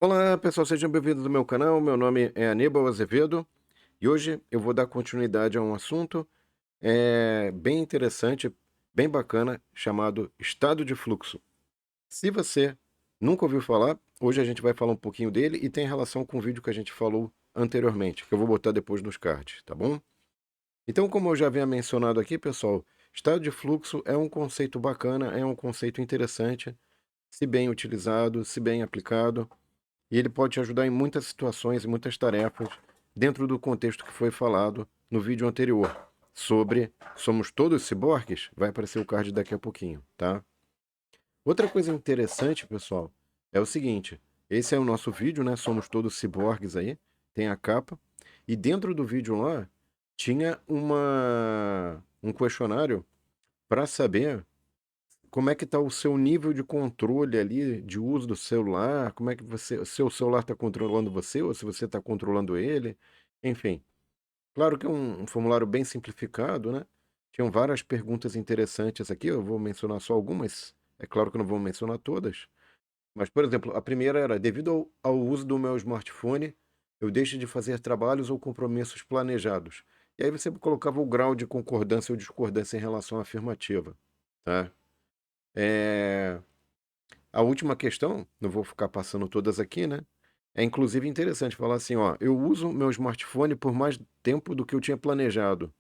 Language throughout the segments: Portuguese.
Olá, pessoal, sejam bem-vindos ao meu canal. Meu nome é Aníbal Azevedo e hoje eu vou dar continuidade a um assunto bem interessante, bem bacana, chamado estado de fluxo. Se você nunca ouviu falar, hoje a gente vai falar um pouquinho dele e tem relação com o vídeo que a gente falou anteriormente, que eu vou botar depois nos cards, tá bom? Então, como eu já havia mencionado aqui, pessoal, estado de fluxo é um conceito bacana, é um conceito interessante, se bem utilizado, se bem aplicado. E ele pode te ajudar em muitas situações e muitas tarefas dentro do contexto que foi falado no vídeo anterior sobre somos todos ciborgues. Vai aparecer o card daqui a pouquinho, tá? Outra coisa interessante, pessoal, é o seguinte: esse é o nosso vídeo, né? Somos todos ciborgues aí, tem a capa, e dentro do vídeo lá tinha um questionário para saber como é que está o seu nível de controle ali, de uso do celular? Como é que o seu celular está controlando você ou se você está controlando ele? Enfim, claro que é um formulário bem simplificado, né? Tinham várias perguntas interessantes aqui, eu vou mencionar só algumas. É claro que eu não vou mencionar todas. Mas, por exemplo, a primeira era: devido ao uso do meu smartphone, eu deixo de fazer trabalhos ou compromissos planejados. E aí você colocava o grau de concordância ou discordância em relação à afirmativa, tá? É, a última questão, não vou ficar passando todas aqui, né? É inclusive interessante falar assim, ó, eu uso meu smartphone por mais tempo do que eu tinha planejado.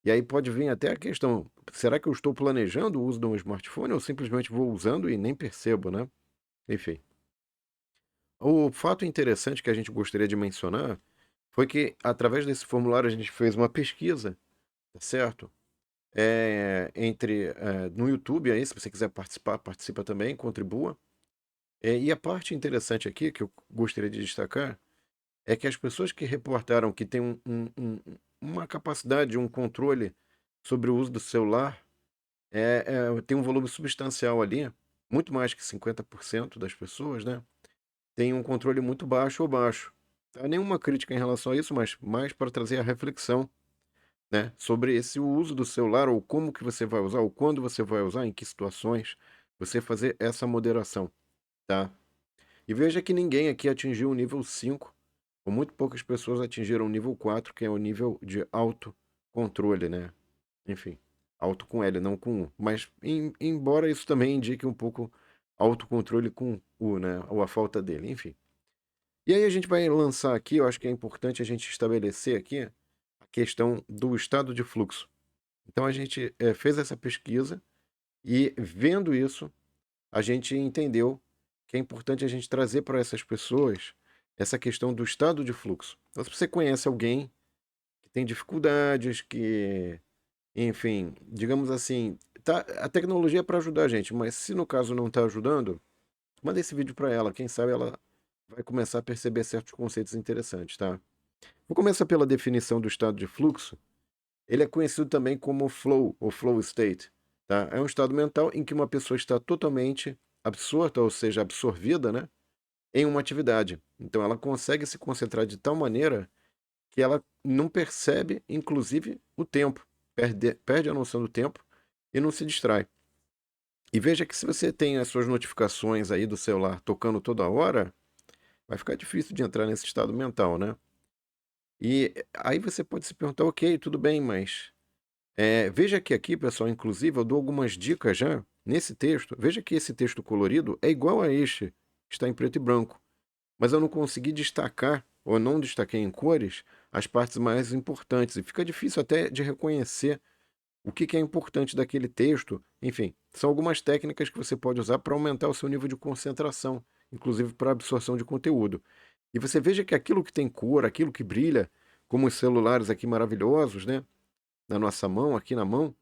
E aí pode vir até a questão, será que eu estou planejando o uso do meu smartphone ou simplesmente vou usando e nem percebo, né? Enfim. O fato interessante que a gente gostaria de mencionar foi que, através desse formulário, a gente fez uma pesquisa, tá certo? No YouTube aí, se você quiser participar, participa também, contribua. E a parte interessante aqui, que eu gostaria de destacar, é que as pessoas que reportaram que têm uma capacidade, um controle sobre o uso do celular, tem um volume substancial ali, muito mais que 50% das pessoas, né? Tem um controle muito baixo ou baixo. Não há nenhuma crítica em relação a isso, mas mais para trazer a reflexão, né, sobre esse uso do celular, ou como que você vai usar, ou quando você vai usar, em que situações, você fazer essa moderação, tá? E veja que ninguém aqui atingiu o nível 5, ou muito poucas pessoas atingiram o nível 4, que é o nível de autocontrole, né? Enfim, auto com L, não com U. Mas, embora isso também indique um pouco autocontrole com U, né? Ou a falta dele, enfim. E aí a gente vai lançar aqui, eu acho que é importante a gente estabelecer aqui a questão do estado de fluxo. Então a gente fez essa pesquisa e, vendo isso, a gente entendeu que é importante a gente trazer para essas pessoas essa questão do estado de fluxo. Então, se você conhece alguém que tem dificuldades, que, enfim, digamos assim, a tecnologia é para ajudar a gente, mas se no caso não está ajudando, manda esse vídeo para ela. Quem sabe ela vai começar a perceber certos conceitos interessantes, tá? Vou começar pela definição do estado de fluxo. Ele é conhecido também como flow ou flow state, tá? É um estado mental em que uma pessoa está totalmente absorta, ou seja, absorvida, né, em uma atividade. Então ela consegue se concentrar de tal maneira que ela não percebe, inclusive, o tempo, perde a noção do tempo e não se distrai. E veja que se você tem as suas notificações aí do celular tocando toda hora, vai ficar difícil de entrar nesse estado mental, né? E aí você pode se perguntar, ok, tudo bem, mas veja que aqui, pessoal, inclusive, eu dou algumas dicas já nesse texto. Veja que esse texto colorido é igual a este, que está em preto e branco, mas eu não consegui destacar, ou não destaquei em cores, as partes mais importantes. E fica difícil até de reconhecer o que é importante daquele texto. Enfim, são algumas técnicas que você pode usar para aumentar o seu nível de concentração, inclusive para absorção de conteúdo. E você veja que aquilo que tem cor, aquilo que brilha, como os celulares aqui maravilhosos, né? Na nossa mão, aqui na mão,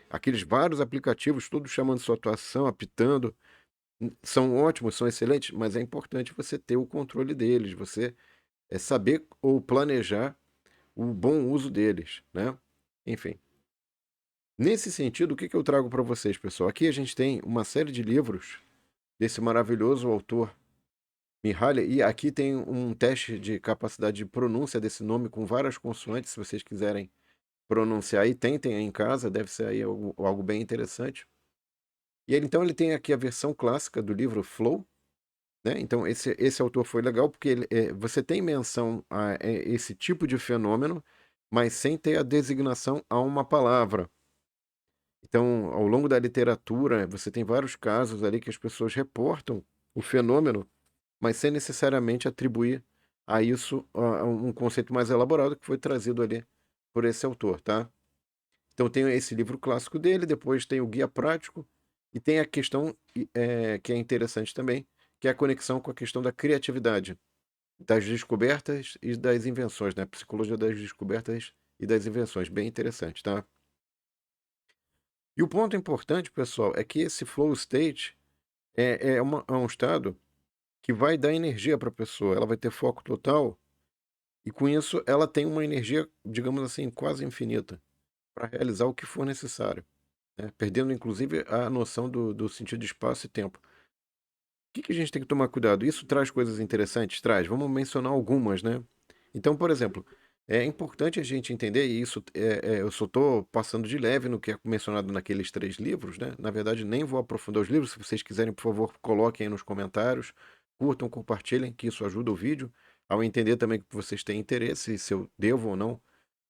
aqueles vários aplicativos, todos chamando sua atuação, apitando, são ótimos, são excelentes, mas é importante você ter o controle deles, você saber ou planejar o bom uso deles, né? Enfim. Nesse sentido, o que eu trago para vocês, pessoal? Aqui a gente tem uma série de livros desse maravilhoso autor, Mihaly, e aqui tem um teste de capacidade de pronúncia desse nome com várias consoantes, se vocês quiserem pronunciar aí, tentem aí em casa, deve ser aí algo bem interessante. E ele, então, ele tem aqui a versão clássica do livro Flow, né? Então, esse autor foi legal porque você tem menção a esse tipo de fenômeno, mas sem ter a designação a uma palavra. Então, ao longo da literatura, você tem vários casos ali que as pessoas reportam o fenômeno, mas sem necessariamente atribuir a isso um conceito mais elaborado que foi trazido ali por esse autor, tá? Então tem esse livro clássico dele, depois tem o guia prático e tem a questão que é interessante também, que é a conexão com a questão da criatividade, das descobertas e das invenções, né? Psicologia das descobertas e das invenções, bem interessante, tá? E o ponto importante, pessoal, é que esse flow state é um estado que vai dar energia para a pessoa, ela vai ter foco total e com isso ela tem uma energia, digamos assim, quase infinita para realizar o que for necessário, né? Perdendo inclusive a noção do sentido de espaço e tempo. O que que a gente tem que tomar cuidado? Isso traz coisas interessantes? Traz. Vamos mencionar algumas, né? Então, por exemplo, é importante a gente entender, e isso eu só estou passando de leve no que é mencionado naqueles 3 livros, né? Na verdade, nem vou aprofundar os livros. Se vocês quiserem, por favor, coloquem aí nos comentários, curtam, compartilhem, que isso ajuda o vídeo. Ao entender também que vocês têm interesse, se eu devo ou não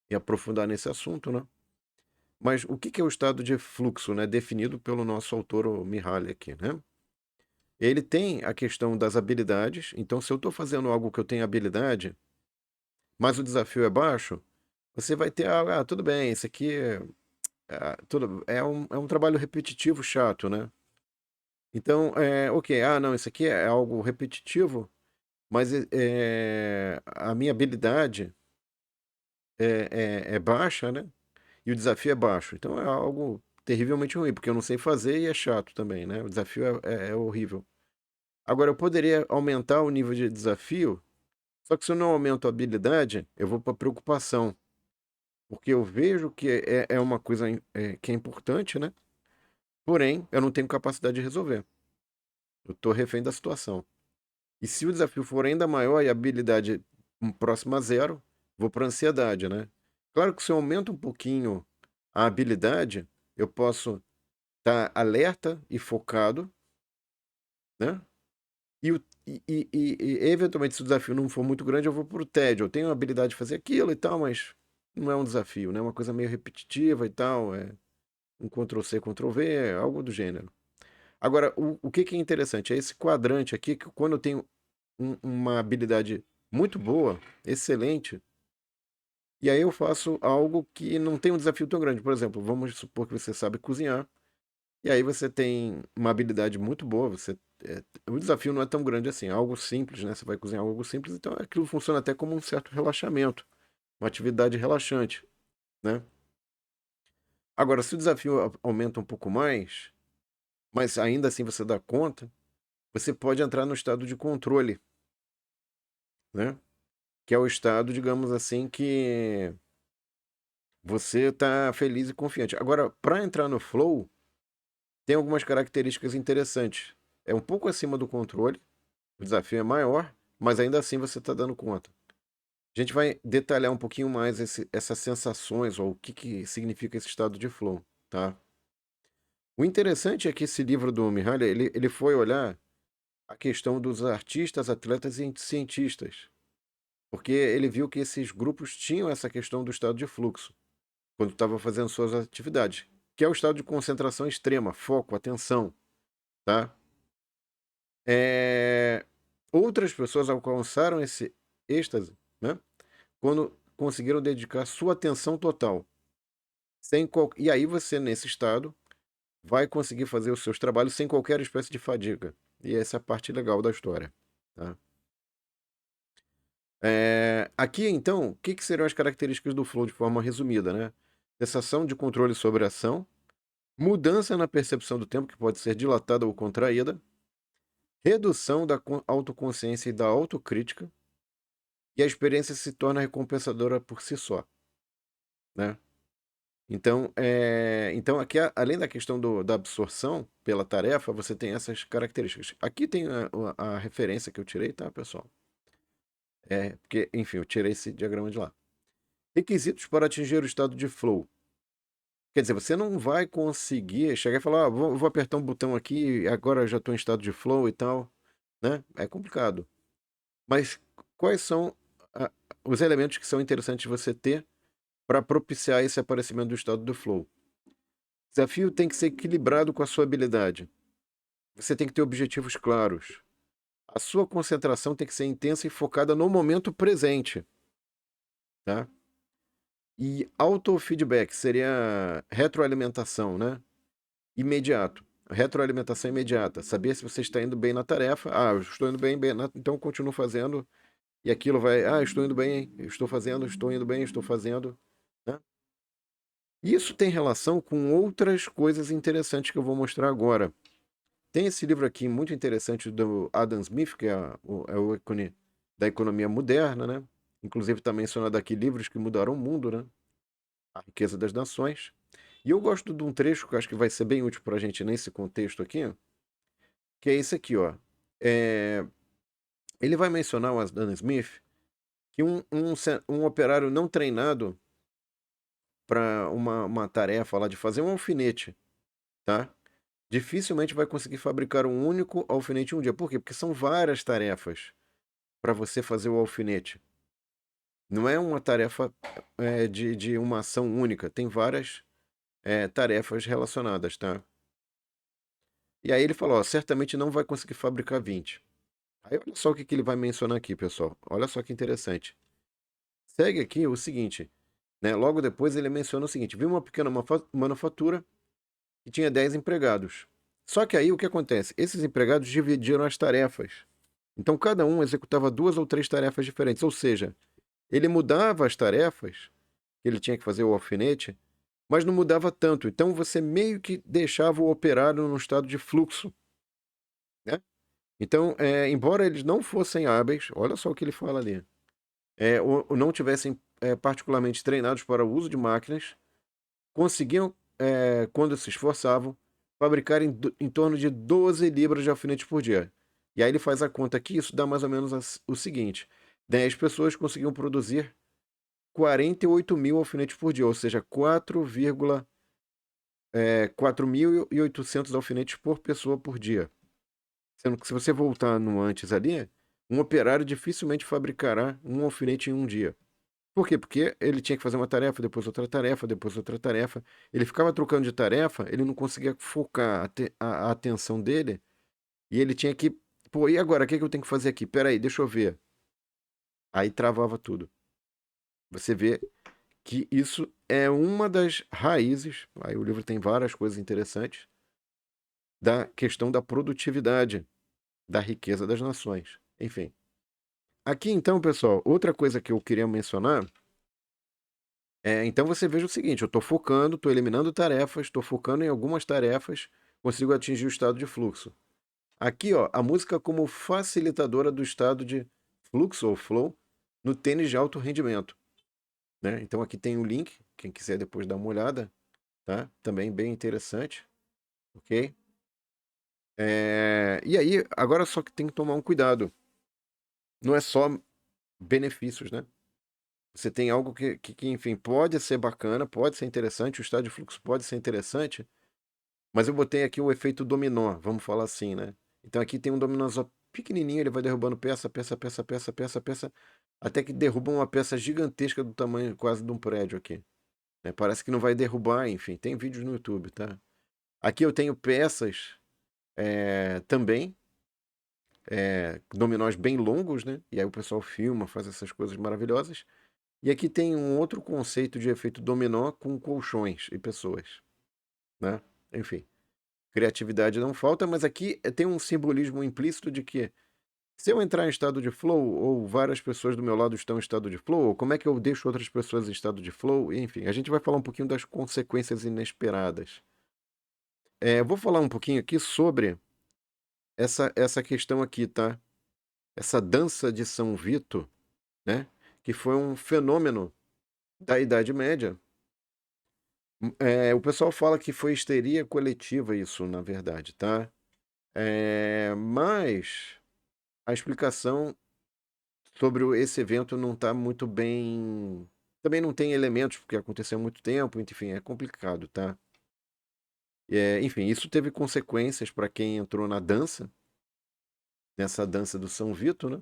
em aprofundar nesse assunto, né? Mas o que que é o estado de fluxo, né? Definido pelo nosso autor, o Mihaly aqui, né? Ele tem a questão das habilidades. Então, se eu estou fazendo algo que eu tenho habilidade, mas o desafio é baixo, você vai ter algo, tudo bem, isso aqui é um trabalho repetitivo chato, né? Então, ok, não, isso aqui é algo repetitivo, mas a minha habilidade é baixa, né? E o desafio é baixo. Então é algo terrivelmente ruim, porque eu não sei fazer e é chato também, né? O desafio é horrível. Agora, eu poderia aumentar o nível de desafio. Só que se eu não aumento a habilidade, eu vou para preocupação, porque eu vejo que é uma coisa que é importante, né? Porém, eu não tenho capacidade de resolver. Eu estou refém da situação. E se o desafio for ainda maior e a habilidade próxima a zero, vou para ansiedade, né? Claro que se eu aumento um pouquinho a habilidade, eu posso estar alerta e focado, né? Eventualmente, se o desafio não for muito grande, eu vou pro tédio. Eu tenho a habilidade de fazer aquilo e tal, mas não é um desafio, né? É uma coisa meio repetitiva e tal. É um Ctrl+C, Ctrl+V, algo do gênero. Agora, o que que é interessante? É esse quadrante aqui, que quando eu tenho uma habilidade muito boa, excelente, e aí eu faço algo que não tem um desafio tão grande. Por exemplo, vamos supor que você sabe cozinhar. E aí você tem uma habilidade muito boa, o desafio não é tão grande assim, é algo simples, né? Você vai cozinhar algo simples, então aquilo funciona até como um certo relaxamento, uma atividade relaxante, né? Agora, se o desafio aumenta um pouco mais, mas ainda assim você dá conta, você pode entrar no estado de controle, né? Que é o estado, digamos assim, que você está feliz e confiante. Agora, para entrar no flow, tem algumas características interessantes. É um pouco acima do controle. O desafio é maior, mas ainda assim você está dando conta. A gente vai detalhar um pouquinho mais essas sensações, ou o que, que significa esse estado de flow, tá? O interessante é que esse livro do Mihaly, ele foi olhar a questão dos artistas, atletas e cientistas, porque ele viu que esses grupos tinham essa questão do estado de fluxo, quando estavam fazendo suas atividades, que é o estado de concentração extrema, foco, atenção, tá? É, Outras pessoas alcançaram esse êxtase, né? Quando conseguiram dedicar sua atenção total. E aí você, nesse estado, vai conseguir fazer os seus trabalhos sem qualquer espécie de fadiga. E essa é a parte legal da história. Tá? Aqui, então, o que, que seriam as características do flow de forma resumida, né? Sensação de controle sobre a ação, mudança na percepção do tempo, que pode ser dilatada ou contraída, redução da autoconsciência e da autocrítica, e a experiência se torna recompensadora por si só, né? Então aqui, além da questão da absorção pela tarefa, você tem essas características. Aqui tem a referência que eu tirei, tá, pessoal? Porque, enfim, eu tirei esse diagrama de lá. Requisitos para atingir o estado de flow. Quer dizer, você não vai conseguir chegar e falar, vou apertar um botão aqui, agora eu já estou em estado de flow e tal. né? É complicado. Mas quais são a- os elementos que são interessantes você ter para propiciar esse aparecimento do estado do flow? O desafio tem que ser equilibrado com a sua habilidade. Você tem que ter objetivos claros. A sua concentração tem que ser intensa e focada no momento presente, tá? E autofeedback seria retroalimentação, né? Imediato. Retroalimentação imediata. Saber se você está indo bem na tarefa. Ah, eu estou indo então continuo fazendo. E aquilo vai. Ah, eu estou indo bem, eu estou fazendo, estou indo bem, estou fazendo. Né? Isso tem relação com outras coisas interessantes que eu vou mostrar agora. Tem esse livro aqui muito interessante do Adam Smith, que é o ícone da economia moderna, né? Inclusive está mencionado aqui livros que mudaram o mundo, né? A riqueza das nações. E eu gosto de um trecho que eu acho que vai ser bem útil para a gente nesse contexto aqui, que é esse aqui, ó. É, ele vai mencionar o Adam Smith que um operário não treinado para uma tarefa lá de fazer um alfinete, tá? Dificilmente vai conseguir fabricar um único alfinete em um dia. Por quê? Porque são várias tarefas para você fazer o alfinete. Não é uma tarefa de uma ação única. Tem várias tarefas relacionadas, tá? E aí ele falou, ó, certamente não vai conseguir fabricar 20. Aí olha só o que ele vai mencionar aqui, pessoal. Olha só que interessante. Segue aqui o seguinte, né? Logo depois ele menciona o seguinte: viu uma pequena manufatura que tinha 10 empregados. Só que aí o que acontece? Esses empregados dividiram as tarefas. Então cada um executava duas ou três tarefas diferentes. Ou seja, ele mudava as tarefas, que ele tinha que fazer o alfinete, mas não mudava tanto. Então você meio que deixava o operário num estado de fluxo, né? Então, embora eles não fossem hábeis, olha só o que ele fala ali, ou não tivessem particularmente treinados para o uso de máquinas, conseguiam, quando se esforçavam, fabricar em torno de 12 libras de alfinetes por dia. E aí ele faz a conta aqui, isso dá mais ou menos o seguinte: 10 pessoas conseguiam produzir 48 mil alfinetes por dia, ou seja, 4.800 alfinetes por pessoa por dia. Sendo que se você voltar no antes ali, um operário dificilmente fabricará um alfinete em um dia. Por quê? Porque ele tinha que fazer uma tarefa, depois outra tarefa, depois outra tarefa. Ele ficava trocando de tarefa, ele não conseguia focar a atenção dele e ele tinha que. Pô, e agora? O que é que eu tenho que fazer aqui? Peraí, deixa eu ver. Aí travava tudo. Você vê que isso é uma das raízes. Aí o livro tem várias coisas interessantes da questão da produtividade, da riqueza das nações. Enfim. Aqui então, pessoal, outra coisa que eu queria mencionar. Então você veja o seguinte, eu estou focando, estou eliminando tarefas, estou focando em algumas tarefas, consigo atingir o estado de fluxo. Aqui, ó, a música como facilitadora do estado de fluxo ou flow no tênis de alto rendimento, né? Então aqui tem o link, quem quiser depois dar uma olhada, tá? Também bem interessante, ok? E aí, agora só que tem que tomar um cuidado. Não é só benefícios, né? Você tem algo que, enfim, pode ser bacana, pode ser interessante, o estado de fluxo pode ser interessante, mas eu botei aqui o efeito dominó, vamos falar assim, né? Então aqui tem um dominózão pequenininho, ele vai derrubando peça, peça, peça, peça, peça, peça, até que derruba uma peça gigantesca do tamanho quase de um prédio aqui, né? Parece que não vai derrubar, enfim, tem vídeos no YouTube, tá? Aqui eu tenho peças também, dominós bem longos, né? E aí o pessoal filma, faz essas coisas maravilhosas. E aqui tem um outro conceito de efeito dominó com colchões e pessoas, né? Enfim. Criatividade não falta, mas aqui tem um simbolismo implícito de que se eu entrar em estado de flow, ou várias pessoas do meu lado estão em estado de flow, ou como é que eu deixo outras pessoas em estado de flow? Enfim, a gente vai falar um pouquinho das consequências inesperadas. Vou falar um pouquinho aqui sobre essa questão aqui, tá? Essa dança de São Vito, né? Que foi um fenômeno da Idade Média. O pessoal fala que foi histeria coletiva isso, na verdade, tá? Mas a explicação sobre esse evento não está muito bem. Também não tem elementos, porque aconteceu há muito tempo, enfim, é complicado, tá? Enfim, isso teve consequências para quem entrou na dança, nessa dança do São Vito, né?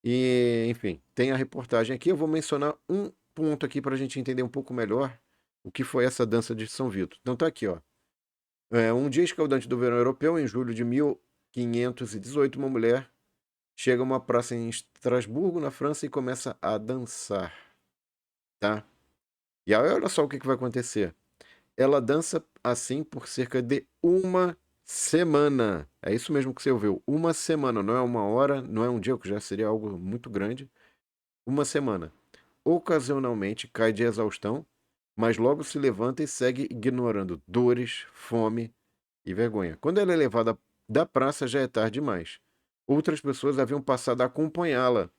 E, enfim, tem a reportagem aqui. Eu vou mencionar um ponto aqui para a gente entender um pouco melhor o que foi essa dança de São Vito. Então tá aqui, ó. Um dia escaldante do verão europeu, em julho de 1518, uma mulher chega a uma praça em Estrasburgo, na França, e começa a dançar, tá? E aí, olha só o que vai acontecer. Ela dança assim por cerca de uma semana. É isso mesmo que você ouviu. Uma semana, não é uma hora, não é um dia, que já seria algo muito grande. Uma semana. Ocasionalmente cai de exaustão, mas logo se levanta e segue ignorando dores, fome e vergonha. Quando ela é levada da praça, já é tarde demais. Outras pessoas haviam passado a acompanhá-la.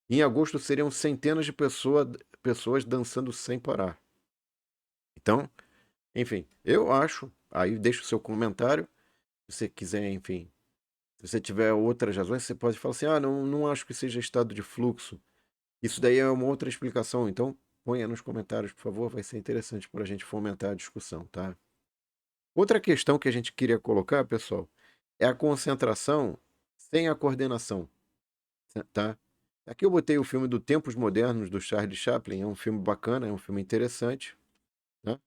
Em agosto seriam centenas de pessoas dançando sem parar. Então, enfim, eu acho. Aí deixa o seu comentário. Se você quiser, enfim. Se você tiver outras razões, você pode falar assim: ah, não acho que seja estado de fluxo. Isso daí é uma outra explicação. Então, ponha nos comentários, por favor. Vai ser interessante para a gente fomentar a discussão, tá? Outra questão que a gente queria colocar, pessoal, é a concentração sem a coordenação, tá? Aqui eu botei o filme do Tempos Modernos, do Charlie Chaplin. É um filme bacana, é um filme interessante, né?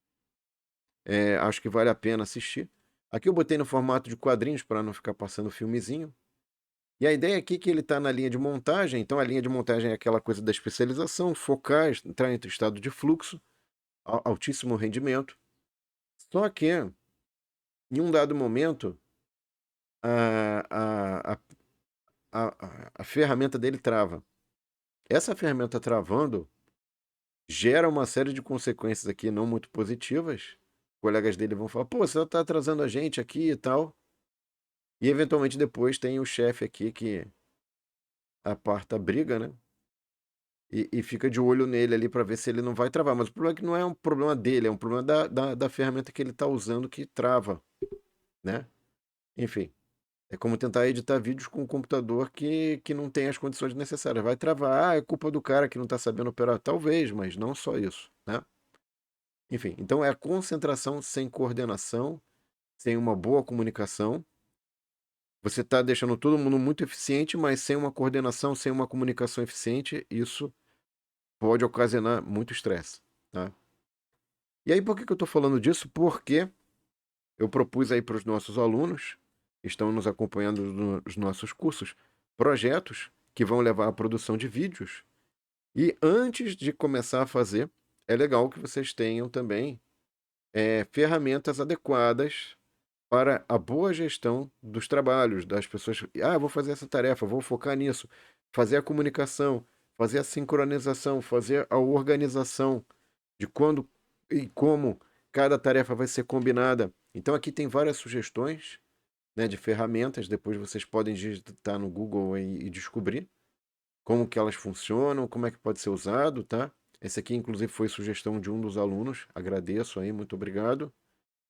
Acho que vale a pena assistir. Aqui eu botei no formato de quadrinhos para não ficar passando filmezinho. E a ideia aqui é que ele está na linha de montagem. Então a linha de montagem é aquela coisa da especialização, focar, entrar entre estado de fluxo, altíssimo rendimento. Só que, em um dado momento, a, a, a, a ferramenta dele trava. Essa ferramenta travando gera uma série de consequências aqui não muito positivas. Colegas dele vão falar: pô, você está atrasando a gente aqui e tal. E eventualmente depois tem o chefe aqui que aparta a briga, né? E fica de olho nele ali para ver se ele não vai travar. Mas o problema é que não é um problema dele, é um problema da ferramenta que ele está usando que trava, né? Enfim, é como tentar editar vídeos com um computador que não tem as condições necessárias. Vai travar, é culpa do cara que não está sabendo operar. Talvez, mas não só isso, né? Enfim, então é a concentração sem coordenação, sem uma boa comunicação. Você está deixando todo mundo muito eficiente, mas sem uma coordenação, sem uma comunicação eficiente, isso pode ocasionar muito estresse, tá? E aí, por que eu estou falando disso? Porque eu propus aí para os nossos alunos, que estão nos acompanhando nos nossos cursos, projetos que vão levar à produção de vídeos. E antes de começar a fazer, é legal que vocês tenham também ferramentas adequadas para a boa gestão dos trabalhos, das pessoas. Ah, vou fazer essa tarefa, vou focar nisso. Fazer a comunicação, fazer a sincronização, fazer a organização de quando e como cada tarefa vai ser combinada. Então aqui tem várias sugestões, né, de ferramentas. Depois vocês podem digitar no Google e descobrir como que elas funcionam, como é que pode ser usado, tá? Esse aqui, inclusive, foi sugestão de um dos alunos. Agradeço aí, muito obrigado.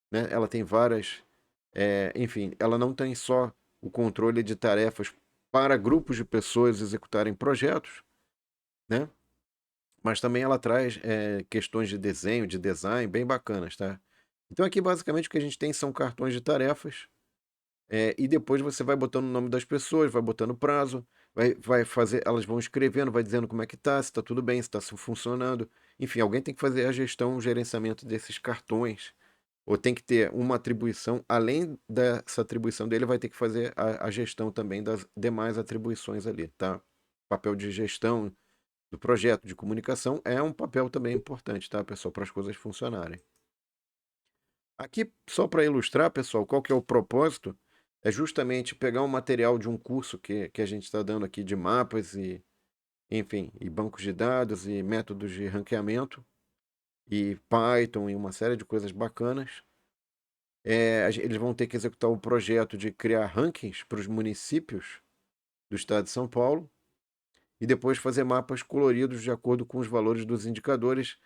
Né? Ela tem várias enfim, ela não tem só o controle de tarefas para grupos de pessoas executarem projetos, né? Mas também ela traz questões de desenho, de design, bem bacanas, tá? Então aqui basicamente o que a gente tem são cartões de tarefas, e depois você vai botando o nome das pessoas, vai botando prazo, vai fazer, elas vão escrevendo, vai dizendo como é que tá, se tá tudo bem, se tá funcionando. Enfim, alguém tem que fazer a gestão, o gerenciamento desses cartões, ou tem que ter uma atribuição, além dessa atribuição dele, vai ter que fazer a gestão também das demais atribuições ali, tá? Papel de gestão do projeto de comunicação é um papel também importante, tá, pessoal, para as coisas funcionarem. Aqui, só para ilustrar, pessoal, qual que é o propósito? É justamente pegar um material de um curso que a gente está dando aqui de mapas e, enfim, e bancos de dados e métodos de ranqueamento e Python e uma série de coisas bacanas. Eles vão ter que executar o projeto de criar rankings para os municípios do estado de São Paulo e depois fazer mapas coloridos de acordo com os valores dos indicadores,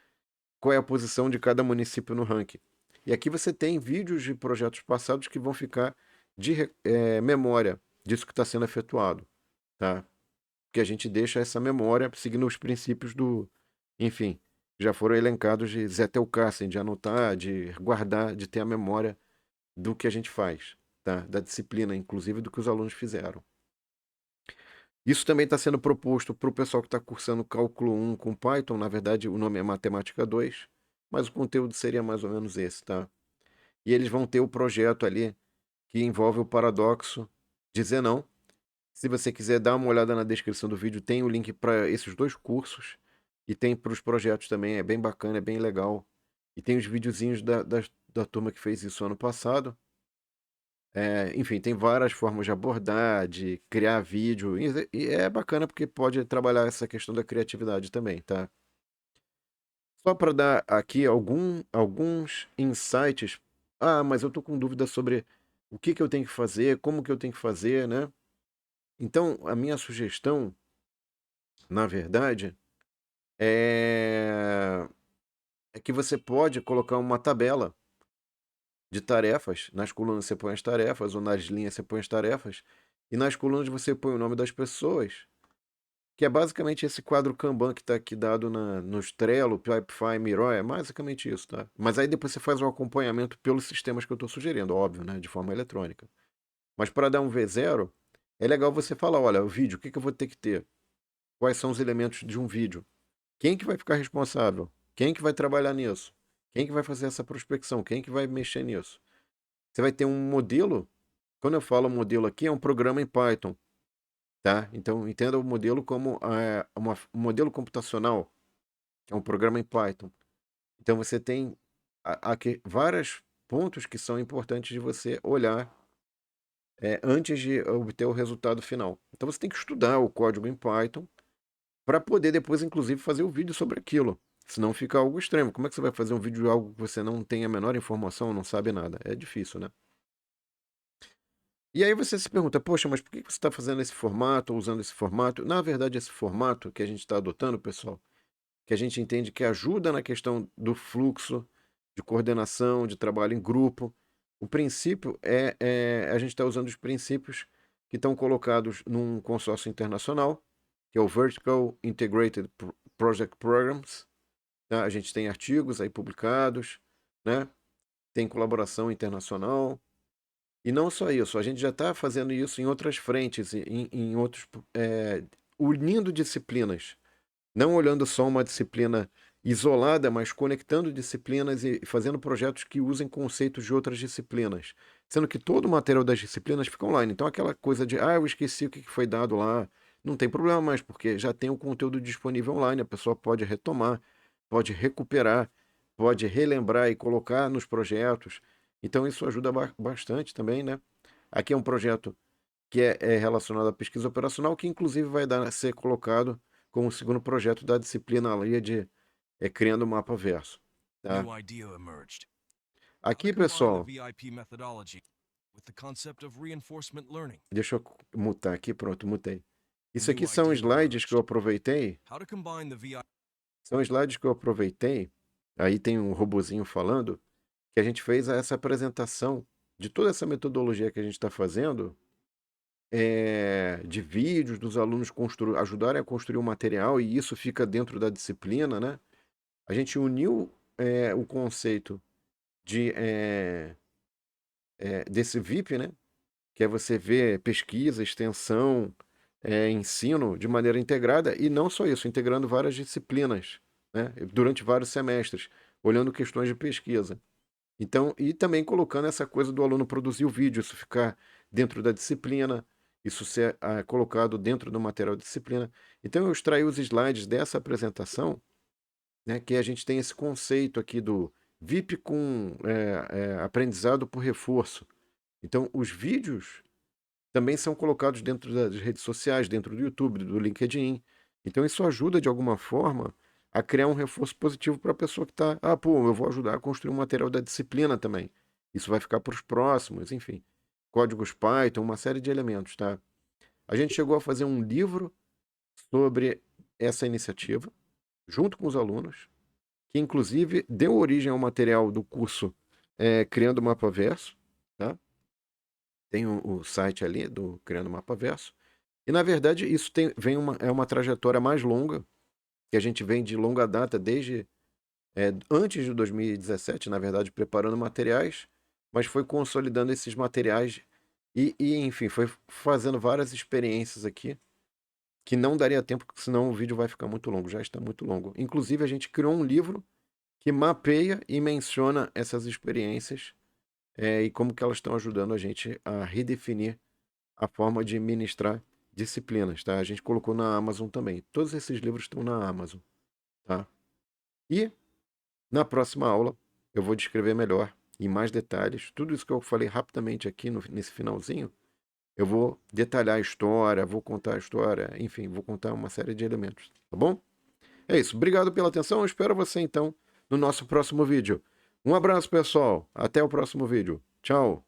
qual é a posição de cada município no ranking. E aqui você tem vídeos de projetos passados que vão ficar de memória disso que está sendo efetuado, tá? Que a gente deixa essa memória seguindo os princípios do, enfim, já foram elencados de Zé Telcassen, de anotar, de guardar, de ter a memória do que a gente faz, tá? Da disciplina, inclusive do que os alunos fizeram. Isso também está sendo proposto para o pessoal que está cursando Cálculo 1 com Python. Na verdade, o nome é Matemática 2, mas o conteúdo seria mais ou menos esse, tá? E eles vão ter o projeto ali que envolve o paradoxo de Zenão. Se você quiser dar uma olhada na descrição do vídeo, tem o link para esses dois cursos e tem para os projetos também. É bem bacana, é bem legal. E tem os videozinhos da turma que fez isso ano passado. Enfim, tem várias formas de abordar, de criar vídeo, e é bacana porque pode trabalhar essa questão da criatividade também, tá? Só para dar aqui alguns insights. Ah, mas eu tô com dúvida sobre o que que eu tenho que fazer, como que eu tenho que fazer, né? Então, a minha sugestão, na verdade, é, é que você pode colocar uma tabela de tarefas. Nas colunas você põe as tarefas, ou nas linhas você põe as tarefas, e nas colunas você põe o nome das pessoas, que é basicamente esse quadro Kanban que está aqui dado nos Trello, Pipefy, Miro, é basicamente isso, tá? Mas aí depois você faz o acompanhamento pelos sistemas que eu estou sugerindo, óbvio, né? De forma eletrônica. Mas para dar um V0, é legal você falar, olha, o vídeo, o que que eu vou ter que ter? Quais são os elementos de um vídeo? Quem que vai ficar responsável? Quem que vai trabalhar nisso? Quem que vai fazer essa prospecção? Quem que vai mexer nisso? Você vai ter um modelo. Quando eu falo modelo aqui, é um programa em Python, tá? Então entenda o modelo como um modelo computacional, que é um programa em Python. Então você tem aqui vários pontos que são importantes de você olhar antes de obter o resultado final. Então você tem que estudar o código em Python para poder depois, inclusive, fazer o vídeo sobre aquilo. Senão fica algo extremo. Como é que você vai fazer um vídeo de algo que você não tem a menor informação, não sabe nada? É difícil, né? E aí você se pergunta, poxa, mas por que você está fazendo esse formato, ou usando esse formato? Na verdade, esse formato que a gente está adotando, pessoal, que a gente entende que ajuda na questão do fluxo, de coordenação, de trabalho em grupo. O princípio a gente está usando os princípios que estão colocados num consórcio internacional, que é o Vertical Integrated Project Programs. Tá? A gente tem artigos aí publicados, né? Tem colaboração internacional. E não só isso, a gente já está fazendo isso em outras frentes, em outros, unindo disciplinas, não olhando só uma disciplina isolada, mas conectando disciplinas e fazendo projetos que usem conceitos de outras disciplinas, sendo que todo o material das disciplinas fica online. Então aquela coisa de, eu esqueci o que foi dado lá, não tem problema mais, porque já tem o conteúdo disponível online, a pessoa pode retomar, pode recuperar, pode relembrar e colocar nos projetos. Então isso ajuda bastante também, né? Aqui é um projeto que é relacionado à pesquisa operacional, que inclusive vai ser colocado como o segundo projeto da disciplina ali de Criando o Mapa Verso. Tá? Aqui, pessoal, deixa eu mutar aqui, pronto, mutei. Isso aqui são slides que eu aproveitei. São slides que eu aproveitei. Aí tem um robozinho falando que a gente fez essa apresentação de toda essa metodologia que a gente está fazendo, de vídeos dos alunos ajudarem a construir o material, e isso fica dentro da disciplina, né? A gente uniu o conceito desse VIP, né? Que é você ver pesquisa, extensão, ensino de maneira integrada, e não só isso, integrando várias disciplinas, né? Durante vários semestres, olhando questões de pesquisa. Então, e também colocando essa coisa do aluno produzir o vídeo, isso ficar dentro da disciplina, isso ser colocado dentro do material de disciplina. Então, eu extraí os slides dessa apresentação, né, que a gente tem esse conceito aqui do VIP com aprendizado por reforço. Então, os vídeos também são colocados dentro das redes sociais, dentro do YouTube, do LinkedIn. Então, isso ajuda de alguma forma a criar um reforço positivo para a pessoa que está, pô, eu vou ajudar a construir um material da disciplina também. Isso vai ficar para os próximos, enfim. Códigos Python, uma série de elementos, tá? A gente chegou a fazer um livro sobre essa iniciativa, junto com os alunos, que inclusive deu origem ao material do curso Criando Mapa Verso, tá? Tem o site ali do Criando Mapa Verso. E na verdade isso é uma trajetória mais longa, que a gente vem de longa data, desde antes de 2017, na verdade, preparando materiais, mas foi consolidando esses materiais enfim, foi fazendo várias experiências aqui que não daria tempo, porque senão o vídeo vai ficar muito longo, já está muito longo. Inclusive, a gente criou um livro que mapeia e menciona essas experiências e como que elas estão ajudando a gente a redefinir a forma de ministrar disciplinas, tá? A gente colocou na Amazon também. Todos esses livros estão na Amazon, tá? E na próxima aula eu vou descrever melhor, em mais detalhes, tudo isso que eu falei rapidamente aqui nesse finalzinho, eu vou detalhar a história, vou contar a história, enfim, vou contar uma série de elementos, tá bom? É isso. Obrigado pela atenção. Eu espero você então no nosso próximo vídeo. Um abraço, pessoal. Até o próximo vídeo. Tchau.